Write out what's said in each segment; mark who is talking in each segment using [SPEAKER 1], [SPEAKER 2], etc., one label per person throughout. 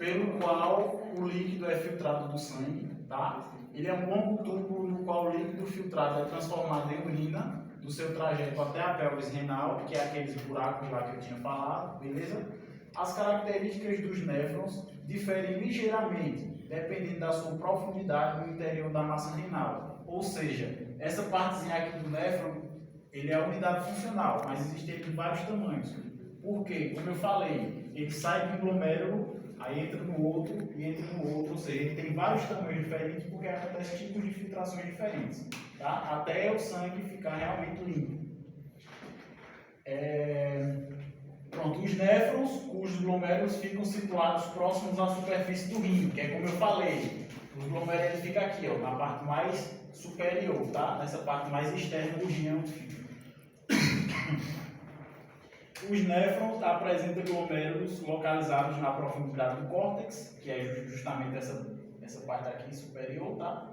[SPEAKER 1] pelo qual o líquido é filtrado do sangue, tá? Ele é um longo tubo no qual o líquido filtrado é transformado em urina do seu trajeto até a pelvis renal, que é aqueles buracos lá que eu tinha falado, beleza? As características dos néfrons diferem ligeiramente, dependendo da sua profundidade no interior da massa renal. Ou seja, essa partezinha aqui do néfron, ele é a unidade funcional, mas existem vários tamanhos. Por quê? Como eu falei, ele sai de um glomérulo, aí entra no outro e entra no outro, ou seja, ele tem vários tamanhos diferentes porque acontecem tipos de filtrações diferentes, tá? Até o sangue ficar realmente limpo. Pronto, os néfrons, cujos glomérulos ficam situados próximos à superfície do rim, que é como eu falei, os glomérulos ficam aqui, ó, na parte mais superior, tá? Nessa parte mais externa do rim é onde fica. Os néfrons apresentam glomérulos localizados na profundidade do córtex, que é justamente essa parte aqui superior, tá?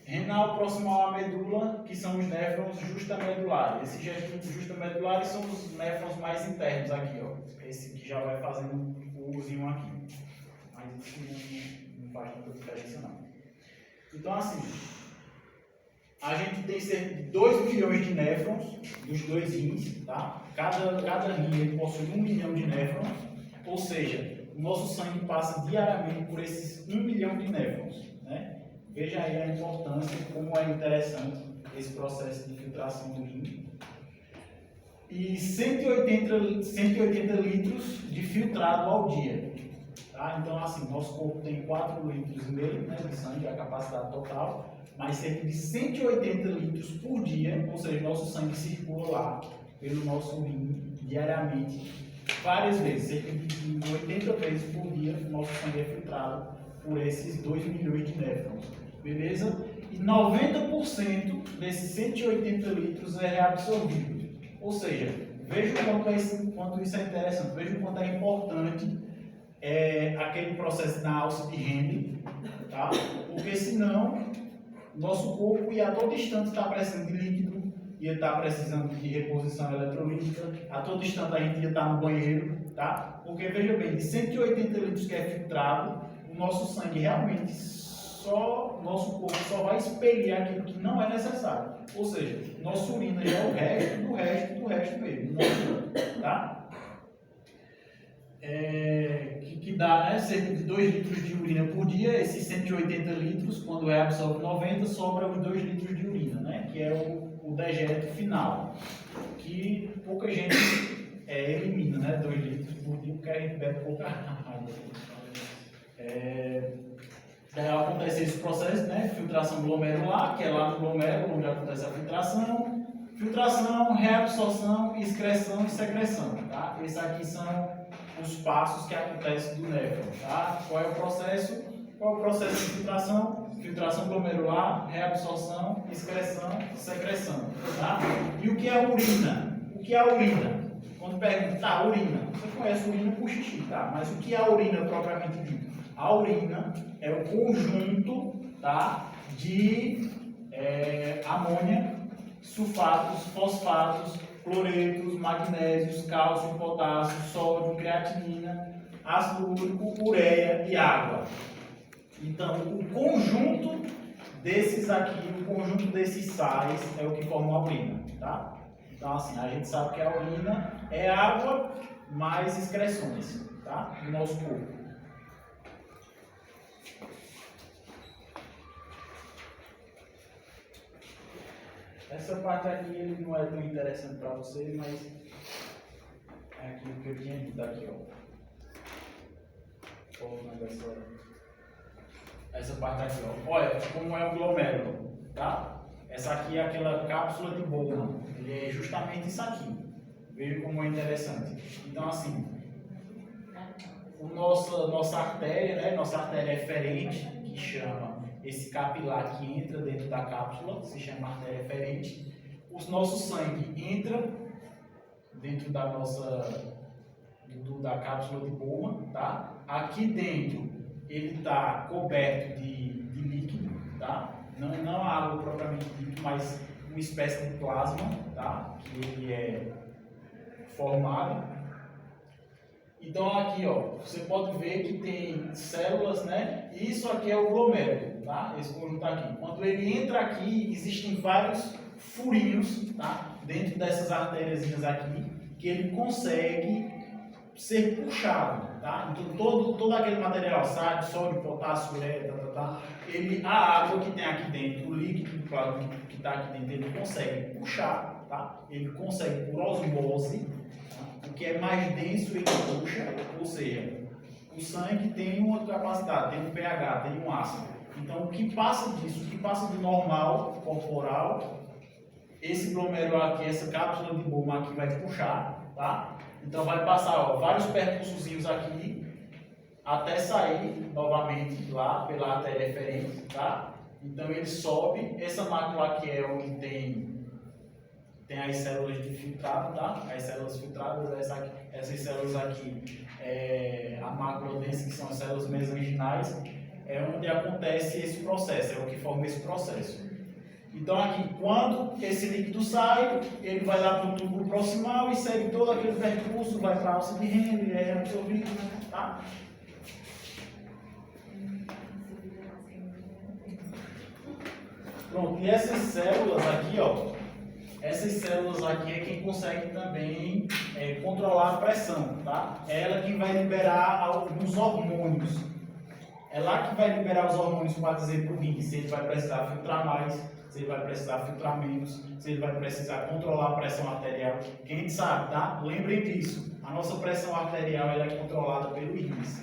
[SPEAKER 1] Renal próximo à medula, que são os néfrons justamedulares. Esses justamedulares são os néfrons mais internos aqui, ó. Esse que já vai fazendo o usinho aqui. Mas isso não faz tanta diferença não. Então assim, a gente tem cerca de 2 milhões de néfrons dos dois rins, tá? Cada rim ele possui 1 milhão de néfrons, ou seja, o nosso sangue passa diariamente por esses 1 milhão de néfrons, né? Veja aí a importância, como é interessante esse processo de filtração do rim. E 180 litros de filtrado ao dia. Tá? Então, assim, nosso corpo tem 4,5 litros, né, de sangue, a capacidade total, mas cerca de 180 litros por dia, ou seja, nosso sangue circula lá pelo nosso rim diariamente, várias vezes, cerca de 80 vezes por dia, nosso sangue é filtrado por esses 2 milhões de néfrons, beleza? E 90% desses 180 litros é reabsorvido. Ou seja, veja o quanto isso é interessante, veja o quanto é importante aquele processo da alça de Henle, tá? Porque senão nosso corpo ia a todo instante estar precisando de líquido, ia estar precisando de reposição eletrolítica, a todo instante a gente ia estar no banheiro, tá? Porque veja bem, de 180 litros que é filtrado, o nosso sangue realmente nosso corpo só vai expelir aquilo que não é necessário. Ou seja, nossa urina já é o resto mesmo, tá? Que dá, né, cerca de 2 litros de urina por dia. Esses 180 litros, quando reabsorve 90, sobra os 2 litros de urina, né, que é o dejeto final, que pouca gente elimina, né, 2 litros por dia, porque a gente bebe pouca água. Daí acontece esse processo, né, filtração glomerular, que é lá no glomérulo onde acontece a filtração, reabsorção, excreção e secreção, tá? Esses aqui são os passos que acontecem do néfron, tá? Qual é o processo? Qual é o processo de filtração? Filtração glomerular, reabsorção, excreção, secreção, tá? E o que é urina? O que é a urina? Quando pergunta, tá, urina. Você conhece urina por xixi, tá? Mas o que é a urina propriamente dito? A urina é o conjunto, tá, de amônia, sulfatos, fosfatos, cloretos, magnésios, cálcio, potássio, sódio, creatinina, ácido úrico, ureia e água. Então, o conjunto desses aqui, o conjunto desses sais é o que forma a urina, tá? Então, assim, a gente sabe que a urina é água mais excreções, tá? Do nosso corpo. Essa parte aqui ele não é tão interessante para vocês, mas é aquilo que eu tinha dito aqui, ó. Essa parte aqui, ó. Olha como é o glomérulo, tá? Essa aqui é aquela cápsula de Bowman. Ele é justamente isso aqui. Veja como é interessante. Então, assim, nossa artéria, né? Nossa artéria eferente, que chama esse capilar que entra dentro da cápsula, se chama artéria eferente. O nosso sangue entra dentro da cápsula de Bowman, tá? Aqui dentro ele está coberto de líquido, tá? Não a água propriamente dita, mas uma espécie de plasma, tá? Que ele é formado. Então aqui, ó, você pode ver que tem células, né? Isso aqui é o glomérulo, tá? Esse conjunto aqui. Quando ele entra aqui, existem vários furinhos, tá? Dentro dessas artérias aqui, que ele consegue ser puxado, tá? Então todo aquele material, sal, sódio, potássio, ureia, a água que tem aqui dentro, o líquido que está aqui dentro, ele consegue puxar, tá? Ele consegue por osmose. O que é mais denso ele puxa, ou seja, o sangue tem uma capacidade, tem um pH, tem um ácido. Então, o que passa disso, o que passa do normal corporal, esse glomérulo aqui, essa cápsula de Bowman aqui vai puxar, tá? Então, vai passar, ó, vários percursozinhos aqui, até sair novamente lá pela artéria eferente, tá? Então, ele sobe, essa mácula aqui é onde tem as células de filtrado, tá? As células filtradas, essas células aqui, a mácula densa, que são as células mesanginais, é onde acontece esse processo, é o que forma esse processo. Então aqui, quando esse líquido sai, ele vai lá para o túbulo proximal e segue todo aquele percurso, vai para a alça de Henle, é absorvido, tá? Pronto, e essas células aqui, ó, essas células aqui é quem consegue também controlar a pressão, tá? É ela que vai liberar alguns hormônios. É lá que vai liberar os hormônios para dizer para o rim se ele vai precisar filtrar mais, se ele vai precisar filtrar menos, se ele vai precisar controlar a pressão arterial. Quem sabe, tá? Lembrem disso. A nossa pressão arterial ela é controlada pelo rins,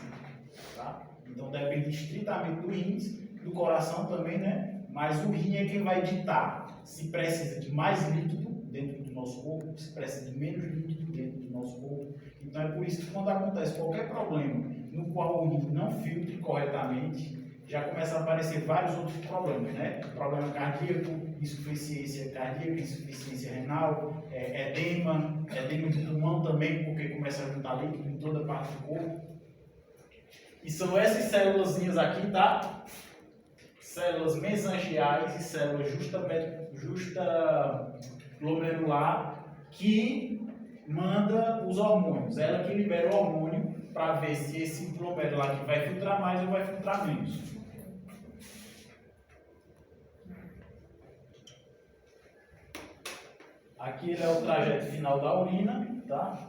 [SPEAKER 1] tá? Então depende estritamente do rins, do coração também, né? Mas o rim é quem vai ditar se precisa de mais líquido dentro do nosso corpo, se precisa de menos líquido dentro do nosso corpo. Então é por isso que quando acontece qualquer problema no qual o rim não filtre corretamente, já começa a aparecer vários outros problemas, né? Problema cardíaco, insuficiência cardíaca, insuficiência renal, edema de pulmão também, porque começa a juntar líquido em toda parte do corpo. E são essas célulazinhas aqui, tá? Células mesangiais e células justa glomerular que manda os hormônios. Ela que libera o hormônio para ver se esse glomerular aqui vai filtrar mais ou vai filtrar menos. Aqui ele é o trajeto final da urina, tá?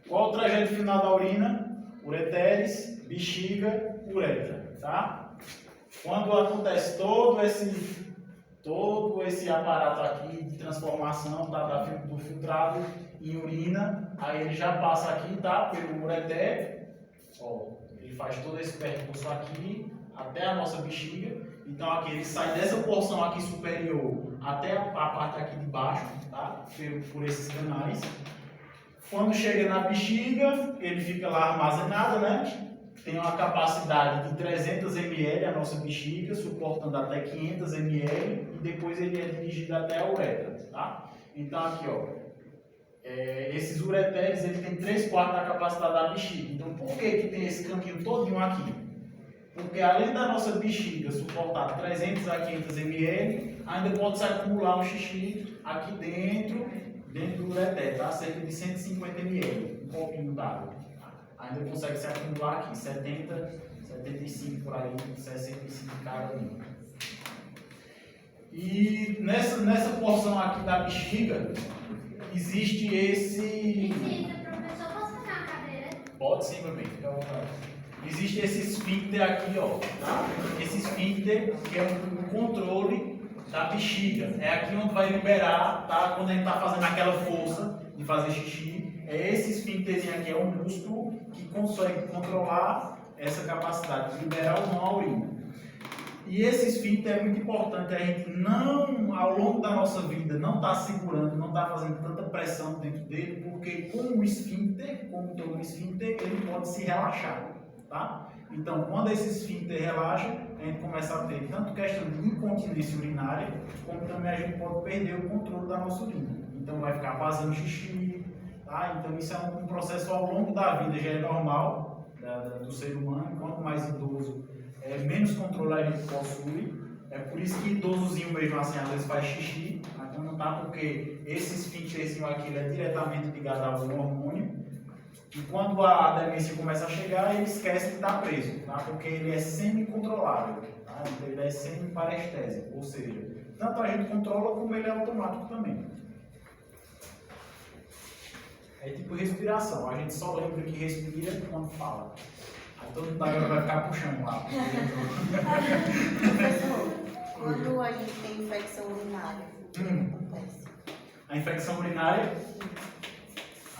[SPEAKER 1] Qual o trajeto final da urina? Ureteres, bexiga, uretra, tá? Quando acontece todo esse aparato aqui de transformação do filtrado em urina, aí ele já passa aqui, tá? Pelo ureter, ó, ele faz todo esse percurso aqui até a nossa bexiga. Então aqui ele sai dessa porção aqui superior até a parte aqui de baixo, tá? Por esses canais. Quando chega na bexiga, ele fica lá armazenado, né? Tem uma capacidade de 300 ml a nossa bexiga, suportando até 500 ml, e depois ele é dirigido até a uretra, tá? Então aqui, ó, esses ureteres, ele tem 3/4 da capacidade da bexiga. Então por que tem esse caminho todinho aqui? Porque além da nossa bexiga suportar 300 a 500 ml, ainda pode se acumular um xixi aqui dentro do ureter, tá? Cerca de 150 ml, um copinho d'água. Ainda consegue se acumular aqui, 70, 75 por aí, 65 cada um. E nessa porção aqui da bexiga, existe esse...
[SPEAKER 2] Professor, posso pegar uma cadeira?
[SPEAKER 1] Pode sim, meu bem, fica à vontade. Existe esse esfíncter aqui, ó, tá? Esse esfíncter que é um controle da bexiga. É aqui onde vai liberar, tá? Quando a gente está fazendo aquela força de fazer xixi, esse esfíncterzinho aqui é um músculo que consegue controlar essa capacidade de liberar ou não a urina. E esse esfíncter é muito importante, a gente não, ao longo da nossa vida, não está segurando, não está fazendo tanta pressão dentro dele, porque como o esfíncter, como todo esfíncter, ele pode se relaxar, tá? Então, quando esse esfíncter relaxa, a gente começa a ter tanto questão de incontinência urinária, como também a gente pode perder o controle da nossa urina. Então, vai ficar vazando xixi, tá? Então, isso é um processo ao longo da vida, já é normal do ser humano. Quanto mais idoso, menos controle a gente possui. É por isso que idosozinho mesmo assim, às vezes faz xixi na cama, tá? Porque esse esfíncterzinho aqui ele é diretamente ligado ao hormônio. E quando a demência começa a chegar, ele esquece que está preso, tá? Porque ele é semi-controlável, tá? Então ele é semi-parestésico, ou seja, tanto a gente controla como ele é automático também. É tipo respiração, a gente só lembra que respira quando fala. Aí todo mundo agora vai ficar puxando lá.
[SPEAKER 3] Professor, quando a gente tem infecção urinária, o que acontece?
[SPEAKER 1] A infecção urinária.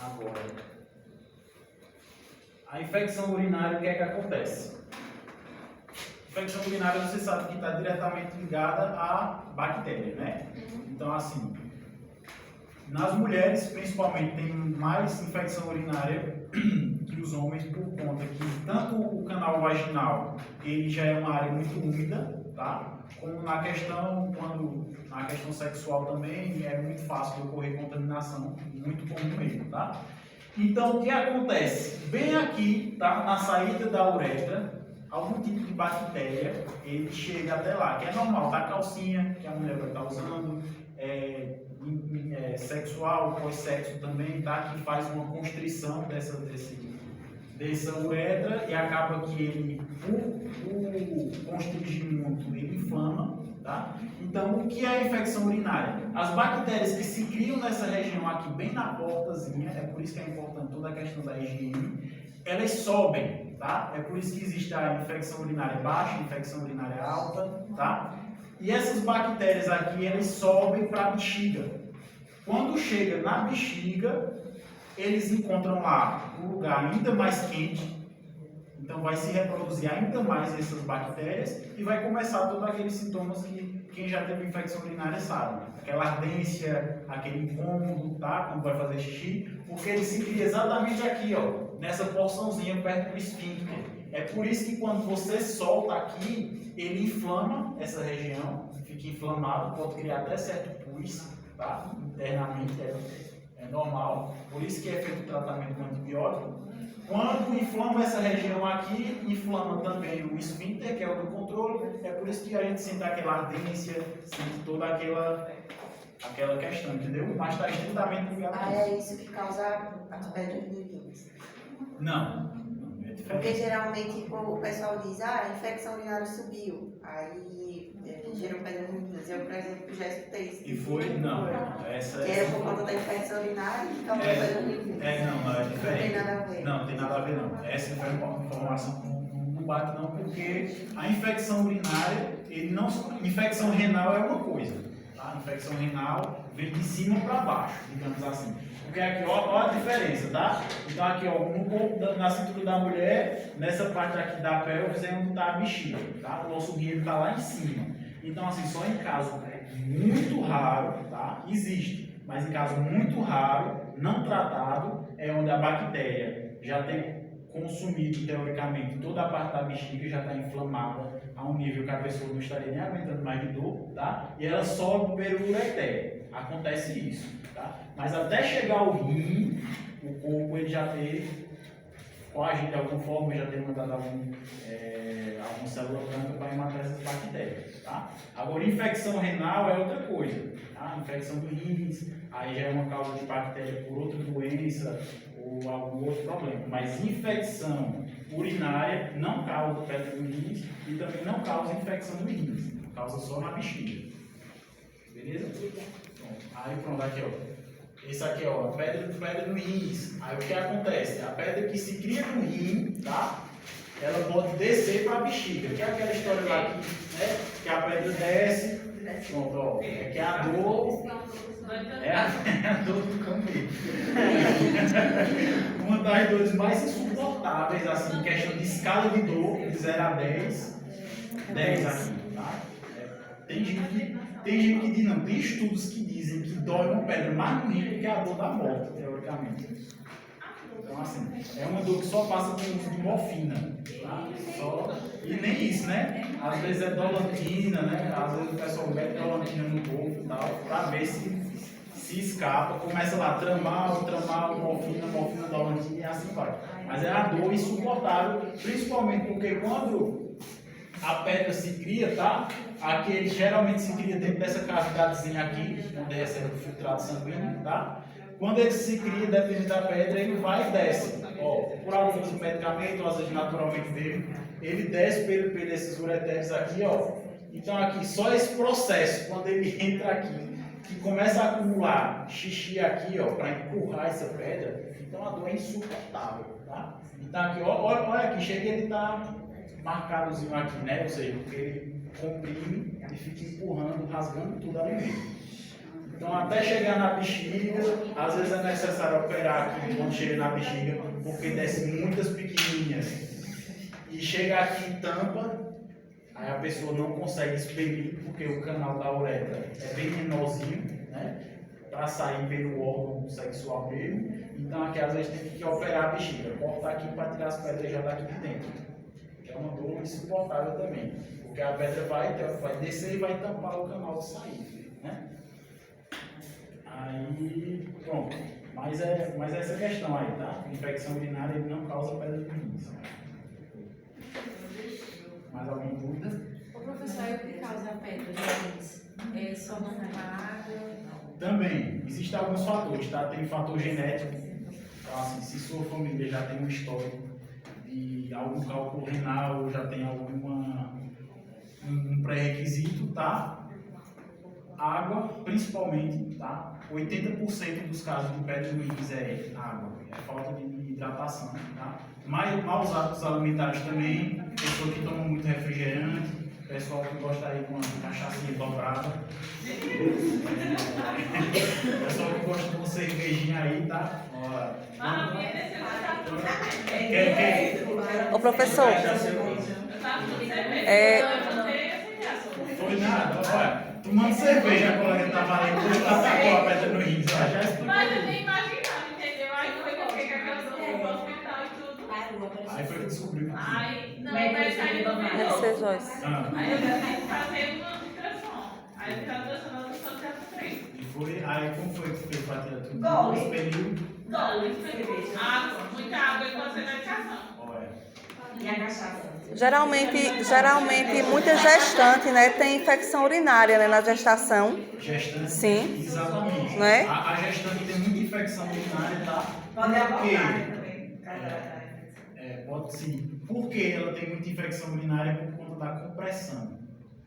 [SPEAKER 1] Agora. A infecção urinária, o que é que acontece? A infecção urinária, você sabe que está diretamente ligada à bactéria, né? Então, assim, nas mulheres, principalmente, tem mais infecção urinária que os homens por conta que tanto o canal vaginal, ele já é uma área muito úmida, tá? Como na questão sexual também é muito fácil de ocorrer contaminação, muito comum mesmo, tá? Então, o que acontece? Bem aqui, tá? Na saída da uretra, algum tipo de bactéria, ele chega até lá, que é normal, da calcinha que a mulher vai estar usando, sexual, pós-sexo também, tá? Que faz uma constrição dessa uretra e acaba que ele, por constrigir muito, ele inflama, tá? Então, o que é a infecção urinária? As bactérias que se criam nessa região aqui, bem na portazinha, é por isso que é importante toda a questão da higiene, elas sobem, tá? É por isso que existe a infecção urinária baixa, a infecção urinária alta, tá? E essas bactérias aqui, elas sobem para a bexiga. Quando chega na bexiga, eles encontram lá um lugar ainda mais quente, então vai se reproduzir ainda mais essas bactérias e vai começar todos aqueles sintomas que quem já teve infecção urinária sabe. Aquela ardência, aquele incômodo, tá? Quando vai fazer xixi, porque ele se cria exatamente aqui, ó, nessa porçãozinha perto do esfíncter. É por isso que quando você solta aqui, ele inflama essa região, fica inflamado, pode criar até certo pus, tá? Internamente é normal, por isso que é feito o tratamento com antibiótico. Quando inflama essa região aqui, inflama também o esfíncter, que é o do controle, é por isso que a gente sente aquela ardência, sente toda aquela questão, entendeu? Mas está estritamente ligado a isso.
[SPEAKER 3] É isso que causa as pedras nos rins.
[SPEAKER 1] Não, é
[SPEAKER 3] Porque
[SPEAKER 1] diferente.
[SPEAKER 3] geralmente o pessoal diz, a infecção urinária subiu, aí gerou pedra nos rins. Eu, por exemplo, já escutei isso.
[SPEAKER 1] E foi? Não, essa
[SPEAKER 3] Que era por conta da infecção urinária e causou pedra nos rins.
[SPEAKER 1] Não é diferente.
[SPEAKER 3] Não tem nada a ver.
[SPEAKER 1] Não, tem nada a ver não. Essa informação não bate não, porque a infecção urinária, infecção renal é uma coisa, tá? A infecção renal vem de cima para baixo, digamos assim. Porque aqui, ó a diferença, tá? Então aqui, ó, no corpo, na cintura da mulher, nessa parte aqui da pelvis é onde está a bexiga, tá? O nosso rim está lá em cima. Então assim, só em caso muito raro, tá? Existe, mas em caso muito raro, não tratado, é onde a bactéria já tem consumido, teoricamente, toda a parte da bexiga, já está inflamada a um nível que a pessoa não estaria nem aguentando mais de dor, tá? E ela sobe pelo ureter. Acontece isso, tá? Mas até chegar ao rim, o corpo ele já teve, coagido de alguma forma, já tem mandado alguma célula branca para matar essas bactérias, tá? Agora, infecção renal é outra coisa, tá? Infecção do rins, aí já é uma causa de bactéria por outra doença ou algum outro problema. Mas infecção urinária não causa pedra no rins e também não causa infecção no rins, causa só na bexiga. Beleza? Pronto. Aí pronto, aqui ó. Esse aqui ó, pedra no rins. Aí o que acontece? A pedra que se cria no rim, tá? Ela pode descer para a bexiga, que é aquela história lá que, né, que a pedra desce. Pronto, ó. É que a dor. É a dor do camelo. Uma das dores mais insuportáveis, assim, em questão de escala de dor, de 0 a 10. 10 aqui, tá? Tem gente que diz, não, tem estudos que dizem que dói uma pedra mais no rim do que a dor da morte, teoricamente. Então, assim, é uma dor que só passa com o uso de morfina, tá? E nem isso, né? Às vezes é dolantina, né? Às vezes o pessoal mete dolantina no corpo e tal, pra ver se escapa, começa lá, tramal, morfina, dolantina e assim vai. Mas é a dor insuportável, principalmente porque quando a pedra se cria, tá? Aqui ele geralmente se cria dentro dessa cavidadezinha aqui, onde recebe o filtrado sanguíneo, tá? Quando ele se cria, dependendo da pedra, ele vai e desce. Ó, por alguns medicamentos, ou às vezes naturalmente mesmo, ele desce por esses ureteres aqui, ó. Então aqui, só esse processo, quando ele entra aqui, que começa a acumular xixi aqui, ó, para empurrar essa pedra, então a dor é insuportável, tá? Então aqui, ó, olha aqui, chega ele tá marcadozinho aqui, né? Ou seja, porque ele comprime e fica empurrando, rasgando tudo ali mesmo. Então até chegar na bexiga, às vezes é necessário operar aqui quando chega na bexiga, porque desce muitas pequenininhas. E chega aqui e tampa, aí a pessoa não consegue expelir, porque o canal da uretra é bem menorzinho, né? Para sair pelo órgão sexual mesmo. Então aqui às vezes tem que operar a bexiga, cortar aqui para tirar as pedras já daqui de dentro. Que é uma dor insuportável também, porque a pedra vai descer e vai tampar o canal de saída, né? Aí, pronto. Mas é essa questão aí, tá? Infecção urinária ele não causa pedra de rins. Mais alguma dúvida?
[SPEAKER 4] O professor, o que causa a pedra de rins? É só não tomar água?
[SPEAKER 1] Também, existem alguns fatores, tá? Tem fator genético. Então, assim, se sua família já tem um histórico de algum cálculo renal, já tem um pré-requisito, tá? Água, principalmente, tá? 80% dos casos de pedra de rins é água, é falta de hidratação, tá? Maus hábitos alimentares também, pessoa que toma muito refrigerante, pessoal que gosta aí de uma cachaçinha dobrada, pessoal que gosta de uma cervejinha aí, tá?
[SPEAKER 5] Ô professor,
[SPEAKER 1] Foi nada, olha, tomando cerveja, a colega estava ali, depois ela atacou a pedra no rins, ela já explicou.
[SPEAKER 6] Mas eu nem imaginava, entendeu? Aí foi que eu fiquei com aquela dor no hospital e tudo.
[SPEAKER 1] Aí foi que descobriu.
[SPEAKER 6] Aí, não, mas aí não
[SPEAKER 5] deve
[SPEAKER 6] melhorou.
[SPEAKER 5] ser Joyce.
[SPEAKER 6] Aí eu tive que fazer uma ultrassom. Aí eu ficava ultrassonando a ultrassom de 3.
[SPEAKER 1] E foi, aí como foi que fez para tirar tudo?
[SPEAKER 3] Gole.
[SPEAKER 1] Nesse período,
[SPEAKER 6] Água, muita água e fazer medicação.
[SPEAKER 1] olha,
[SPEAKER 3] E a cachaça?
[SPEAKER 5] Geralmente muita gestante, né, tem infecção urinária, né, na gestação.
[SPEAKER 1] gestante.
[SPEAKER 5] Sim.
[SPEAKER 1] Exatamente.
[SPEAKER 5] Né?
[SPEAKER 1] A gestante tem muita infecção urinária, tá?
[SPEAKER 3] Pode
[SPEAKER 1] Por
[SPEAKER 3] abortar
[SPEAKER 1] quê?
[SPEAKER 3] também.
[SPEAKER 1] Pode sim. Por que ela tem muita infecção urinária? Por conta da compressão.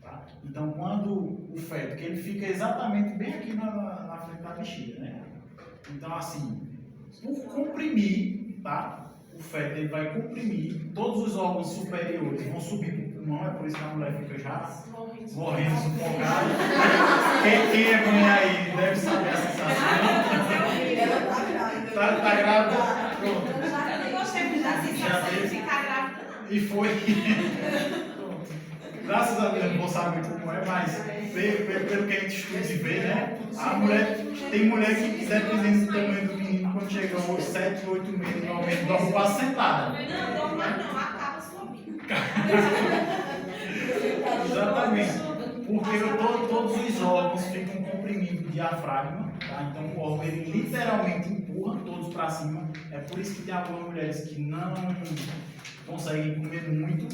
[SPEAKER 1] Tá? Então, quando o feto, que ele fica exatamente bem aqui na frente da bexiga, né? Então, assim, por comprimir, tá? O feto ele vai comprimir, todos os órgãos superiores vão subir para o pulmão, é por isso que a mulher fica já morrendo sufocada. Quem é mãe aí deve saber a sensação.
[SPEAKER 3] Ela tá grávida.
[SPEAKER 1] Tá grávida? Pronto.
[SPEAKER 6] Eu não gostei muito da sensação de ficar grávida, não.
[SPEAKER 1] E foi. Pronto. Graças a Deus eu não vou saber como é, mas pelo que a gente estuda e vê, né? A mulher, tem mulher que, dependendo do tamanho do menino, quando chega aos 7, 8 meses, normalmente dorme quase sentada.
[SPEAKER 6] Não, não, acaba a sua vida.
[SPEAKER 1] Exatamente. Porque todos os órgãos ficam comprimidos do diafragma, tá? Então o órgão ele literalmente empurra todos para cima. É por isso que tem algumas mulheres que não conseguem comer muito.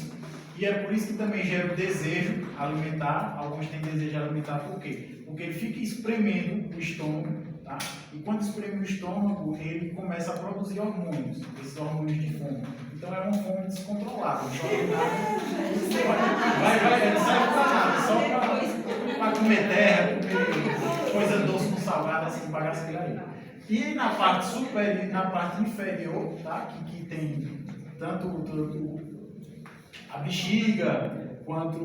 [SPEAKER 1] E é por isso que também gera o desejo alimentar. Alguns têm desejo alimentar por quê? Porque ele fica espremendo o estômago, tá? E quando espreme o estômago, ele começa a produzir hormônios, esses hormônios de fome. Então é uma fome descontrolada. Não não serve para nada, só para comer terra, comer coisa doce com salgada, assim, bagaceira aí. E na parte superior, na parte inferior, tá? Que tem tanto a bexiga, quanto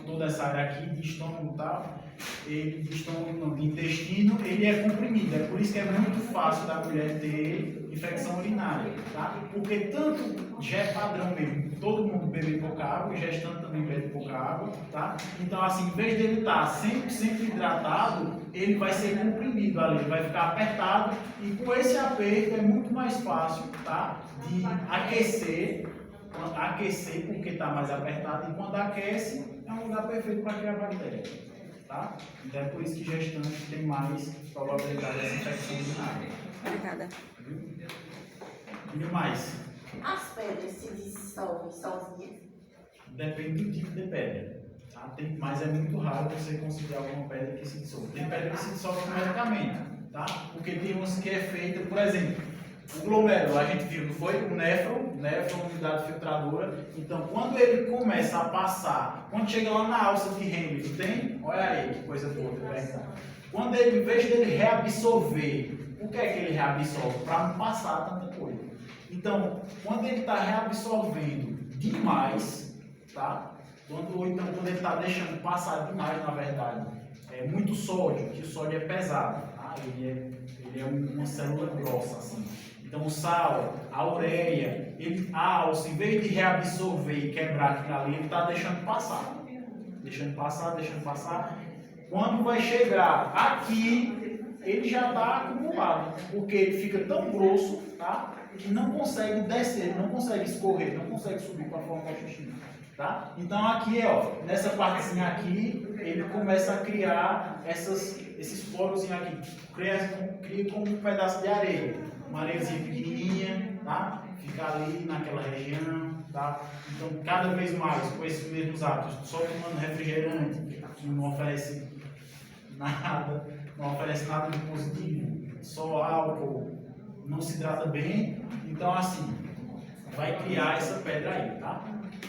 [SPEAKER 1] toda essa área aqui de estômago e tal, de estômago não, de intestino, ele é comprimido. É por isso que é muito fácil da mulher ter infecção urinária, tá? Porque tanto já é padrão mesmo, todo mundo bebe pouca água, gestante também bebe pouca água, tá? Então assim, em vez dele estar sempre hidratado, ele vai ser comprimido ali, ele vai ficar apertado e com esse aperto é muito mais fácil, tá? De aquecer porque está mais apertado e quando aquece é um lugar perfeito para criar bactéria, tá? Então é por isso que gestante tem mais probabilidade dessa infecção urinária.
[SPEAKER 5] Obrigada.
[SPEAKER 1] E mais?
[SPEAKER 3] As pedras se dissolvem sozinhas.
[SPEAKER 1] Depende do tipo de pedra. Tá? Mas é muito raro você conseguir alguma pedra que se dissolve. Tem pedra que se dissolve com medicamento, tá? Porque tem umas que é feita, por exemplo, o glomérulo, a gente viu, não foi? O néfron é uma unidade filtradora. Então, quando ele começa a passar, quando chega lá na alça de Henry, tem? Olha aí, que coisa boa, tá? Quando ele, em vez dele reabsorver, o que é que ele reabsorve? Para não passar tanta coisa. Então, quando ele está reabsorvendo demais, tá? Ou então quando ele está deixando passar demais, na verdade, é muito sódio, que o sódio é pesado, tá? Ele é uma célula grossa, assim. Então o sal, a ureia, a alça, em vez de reabsorver e quebrar aquilo ali, ele está deixando passar. Deixando passar. Quando vai chegar aqui, ele já está acumulado, porque ele fica tão grosso, tá? Que não consegue descer, não consegue escorrer, não consegue subir para formar o xixi. Tá? Então aqui, ó, nessa partezinha aqui, ele começa a criar esses poros aqui, cria como um pedaço de areia, uma areiazinha pequenininha, tá? Fica ali naquela região, tá? Então cada vez mais com esses mesmos hábitos, só tomando refrigerante, que não oferece nada de positivo, só álcool, não se hidrata bem, então assim, vai criar essa pedra aí, tá?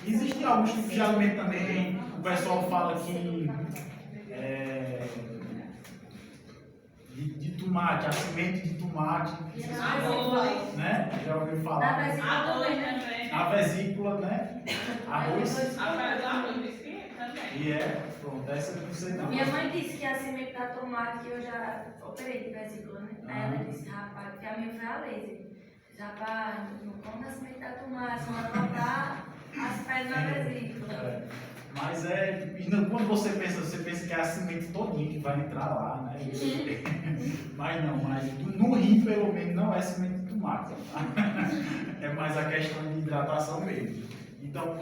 [SPEAKER 1] Existem alguns tipos de alimento também, o pessoal fala que de tomate, a semente de tomate, né? Já ouviu falar?
[SPEAKER 6] Arroz também.
[SPEAKER 1] A vesícula, né? Arroz.
[SPEAKER 6] Arroz de sim também.
[SPEAKER 1] Pronto, essa não sei não.
[SPEAKER 4] Minha mãe disse que a semente da tomate eu já operei de vesícula, né? Aí ela disse, rapaz, porque a minha foi a laser. Rapaz, não come a semente da tomate, vai botar as pedras na vesícula.
[SPEAKER 1] Mas quando você pensa que é a semente todinha que vai entrar lá, né? Mas no rim pelo menos não é semente de tomate. É mais a questão de hidratação mesmo. Então,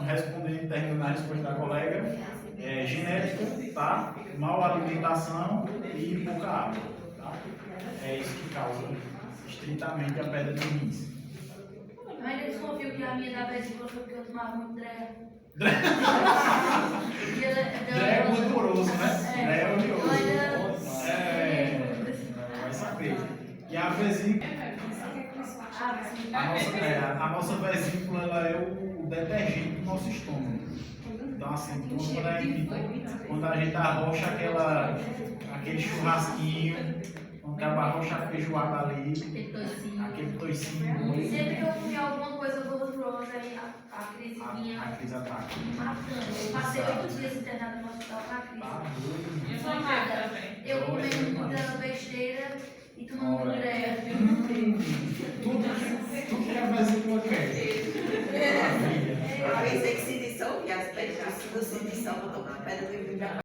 [SPEAKER 1] terminando a resposta da colega, genética, tá? Mal alimentação e pouca água, tá? É isso que causa estritamente a pedra de rins.
[SPEAKER 4] Eu ainda desconfio que a minha da vesícula foi porque eu tomava muito dreia.
[SPEAKER 1] Dré é gorduroso, né? Dré é oleoso. Vai saber. E a vesícula, a nossa vesícula, ela é o detergente do nosso estômago. Então assim, quando a gente arrocha aquele churrasquinho, quando acaba a arrocha a feijoada ali, aquele toicinho.
[SPEAKER 4] Sempre que eu comi alguma coisa gordurosa, aí a crise vinha
[SPEAKER 1] A crise ataca.
[SPEAKER 4] matando. Eu passei 8 dias internado no hospital com a crise.
[SPEAKER 6] Eu sou
[SPEAKER 4] nada.
[SPEAKER 6] também.
[SPEAKER 4] Eu comendo muita besteira e tomando ureia.
[SPEAKER 1] Tudo que a vesícula quer. Maravilha.
[SPEAKER 3] Eu pensei que se dissolvia as pedras, se dissolve, botou uma pedra do